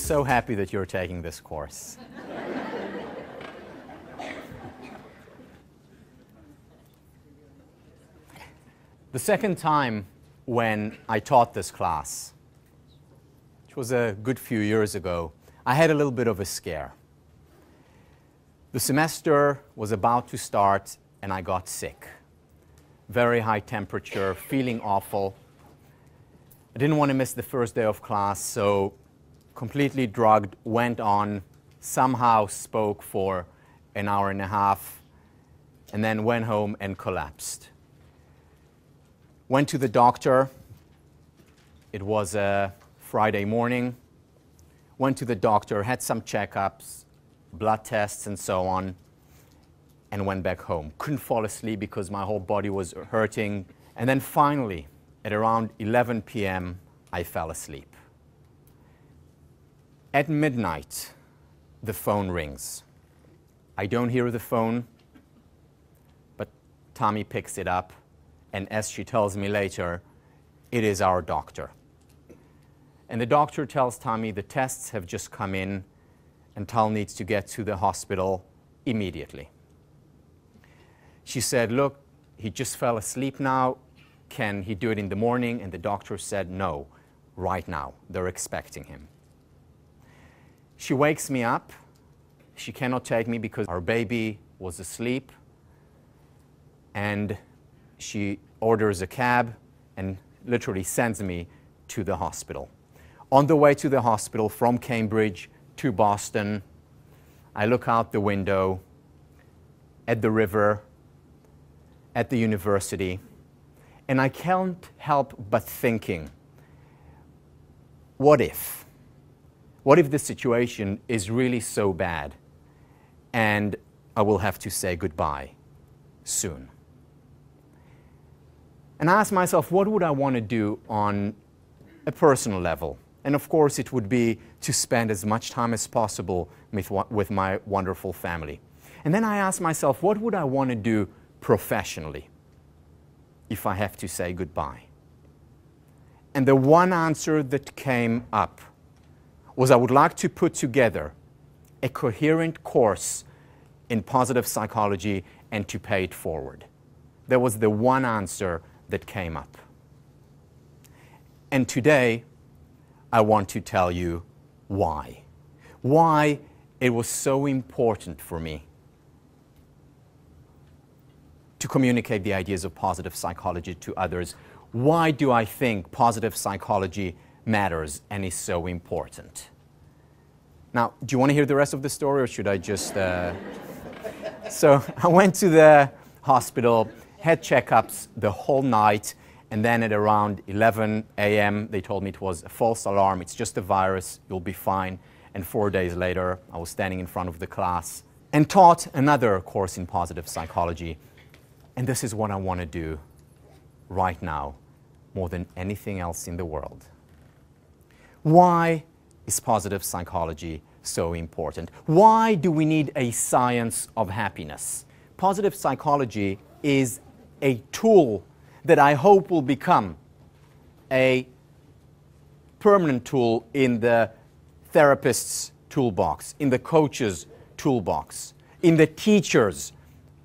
so happy that you're taking this course. The second time when I taught this class, which was a good few years ago, I had a little bit of a scare. The semester was about to start and I got sick. Very high temperature, feeling awful. I didn't want to miss the first day of class, so completely drugged, went on, somehow spoke for an hour and a half, and then went home and collapsed. Went to the doctor. It was a Friday morning. Went to the doctor, had some checkups, blood tests and so on, and went back home. Couldn't fall asleep because my whole body was hurting. And then finally, at around 11 p.m., I fell asleep. At midnight, the phone rings. I don't hear the phone, but Tommy picks it up, and as she tells me later, it is our doctor. And the doctor tells Tommy the tests have just come in and Tal needs to get to the hospital immediately. She said, look, he just fell asleep now. Can he do it in the morning? And the doctor said, no, right now. They're expecting him. She wakes me up. She cannot take me because our baby was asleep. And she orders a cab and literally sends me to the hospital. On the way to the hospital from Cambridge to Boston, I look out the window at the river, at the university, and I can't help but thinking, what if? What if the situation is really so bad and I will have to say goodbye soon? And I asked myself, what would I want to do on a personal level? And of course, it would be to spend as much time as possible with my wonderful family. And then I asked myself, what would I want to do professionally if I have to say goodbye? And the one answer that came up was I would like to put together a coherent course in positive psychology and to pay it forward. That was the one answer that came up. And today, I want to tell you why. Why it was so important for me to communicate the ideas of positive psychology to others. Why do I think positive psychology matters and is so important? Now, do you want to hear the rest of the story or should I just... So I went to the hospital, had checkups the whole night, and then at around 11 a.m. they told me it was a false alarm, it's just a virus, you'll be fine. And 4 days later, I was standing in front of the class and taught another course in positive psychology. And this is what I want to do right now, more than anything else in the world. Why is positive psychology so important? Why do we need a science of happiness? Positive psychology is a tool that I hope will become a permanent tool in the therapist's toolbox, in the coach's toolbox, in the teacher's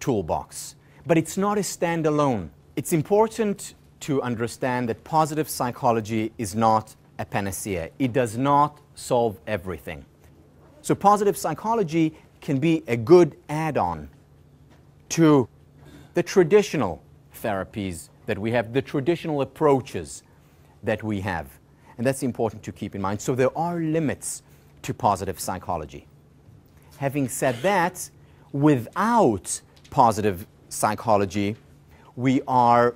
toolbox. But it's not a standalone. It's important to understand that positive psychology is not a panacea. It does not solve everything. So positive psychology can be a good add-on to the traditional therapies that we have, the traditional approaches that we have. And that's important to keep in mind. So there are limits to positive psychology. Having said that, without positive psychology, we are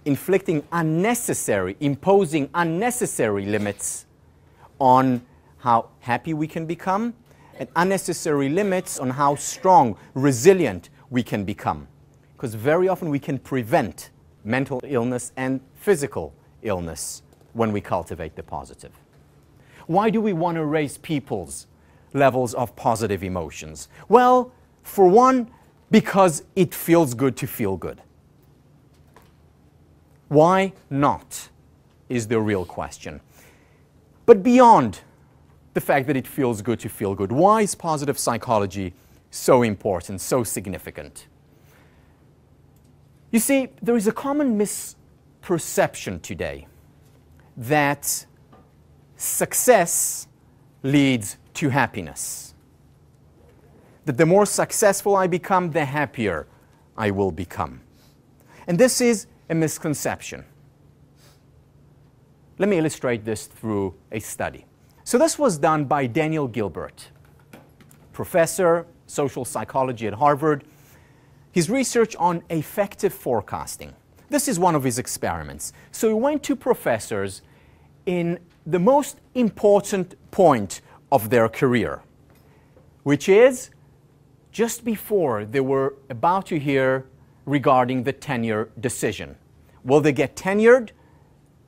imposing unnecessary limits on how happy we can become and unnecessary limits on how strong, resilient we can become. Because very often we can prevent mental illness and physical illness when we cultivate the positive. Why do we want to raise people's levels of positive emotions? Well, for one, because it feels good to feel good. Why not is the real question. But beyond the fact that it feels good to feel good. Why is positive psychology so important, so significant? You see, there is a common misperception today that success leads to happiness. That the more successful I become, the happier I will become. And this is a misconception. Let me illustrate this through a study. So this was done by Daniel Gilbert, professor, social psychology at Harvard. His research on affective forecasting. This is one of his experiments. So he went to professors in the most important point of their career, which is just before they were about to hear regarding the tenure decision. Will they get tenured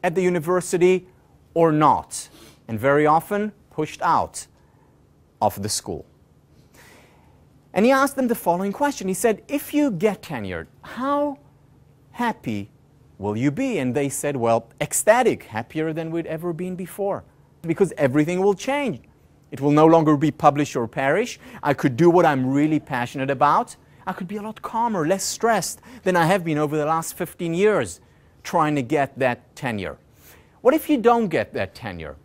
at the university or not? And very often pushed out of the school. And he asked them the following question. He said, if you get tenured, how happy will you be? And they said, well, ecstatic, happier than we'd ever been before. Because everything will change. It will no longer be publish or perish. I could do what I'm really passionate about. I could be a lot calmer, less stressed than I have been over the last 15 years trying to get that tenure. What if you don't get that tenure?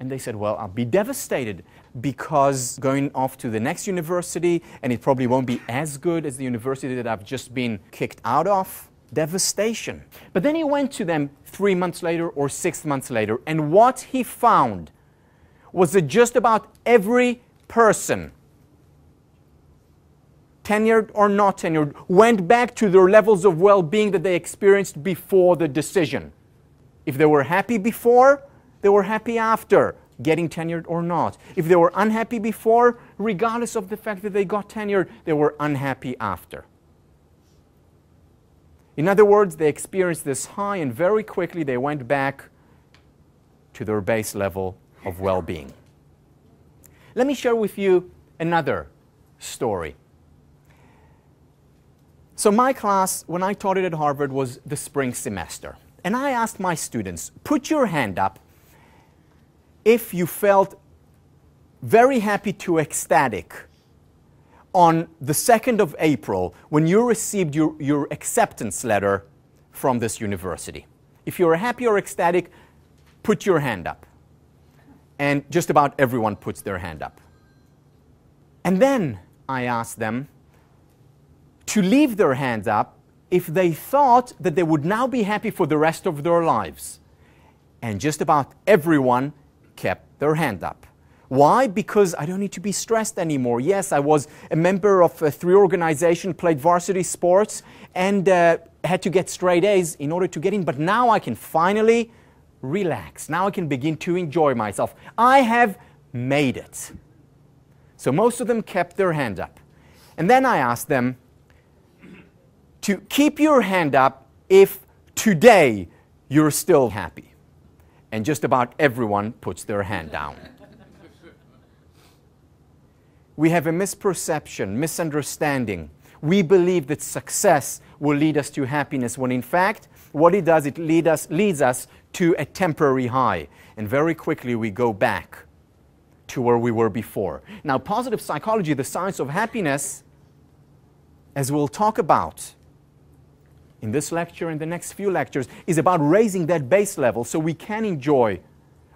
And they said, well, I'll be devastated because going off to the next university, and it probably won't be as good as the university that I've just been kicked out of. Devastation. But then he went to them 3 months later or 6 months later, and what he found was that just about every person, tenured or not tenured, went back to their levels of well-being that they experienced before the decision. If they were happy before, they were happy after getting tenured or not. If they were unhappy before, regardless of the fact that they got tenured, they were unhappy after. In other words, they experienced this high and very quickly they went back to their base level of well-being. Let me share with you another story. So my class, when I taught it at Harvard, was the spring semester. And I asked my students, put your hand up if you felt very happy to ecstatic on the 2nd of April when you received your acceptance letter from this university. If you're happy or ecstatic, put your hand up. And just about everyone puts their hand up. And then I asked them to leave their hands up if they thought that they would now be happy for the rest of their lives. And just about everyone kept their hand up. Why? Because I don't need to be stressed anymore. Yes, I was a member of 3 organizations, played varsity sports, and had to get straight A's in order to get in. But now I can finally relax. Now I can begin to enjoy myself. I have made it. So most of them kept their hand up. And then I asked them to keep your hand up if today you're still happy. And just about everyone puts their hand down. We have a misperception, misunderstanding. We believe that success will lead us to happiness, when in fact, what it does, it leads us to a temporary high. And very quickly we go back to where we were before. Now, positive psychology, the science of happiness, as we'll talk about in this lecture and the next few lectures, is about raising that base level so we can enjoy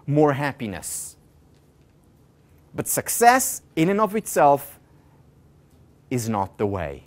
more happiness. But success in and of itself is not the way.